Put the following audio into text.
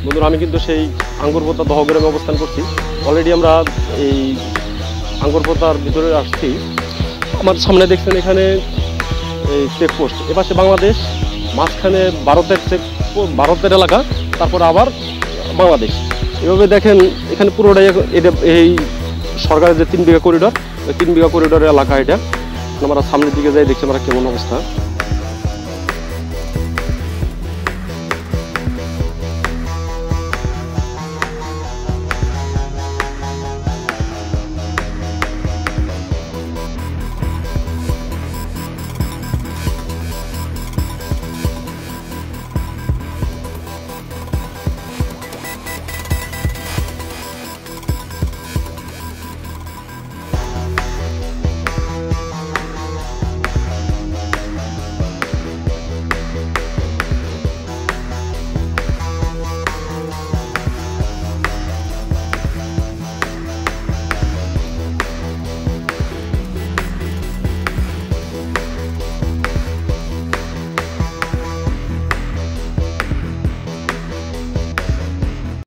বন্ধুরা আমি কিন্তু সেই আঙ্গুরপোতা দহগ্রামে অবস্থান করছি। অলরেডি আমরা এই আঙ্গুরপোতার ভিতরে আসছি। আমার সামনে দেখছেন এখানে এই চেকপোস্ট, এপাশে বাংলাদেশ, মাঝখানে ভারতের এলাকা, তারপর আবার বাংলাদেশ। এভাবে দেখেন এখানে পুরোটাই এটা এই সরকারের যে 3 বিঘা করিডর, ওই 3 বিঘা করিডরের এলাকা এটা। আমরা সামনের দিকে যাই, দেখছি আমরা কেমন অবস্থা।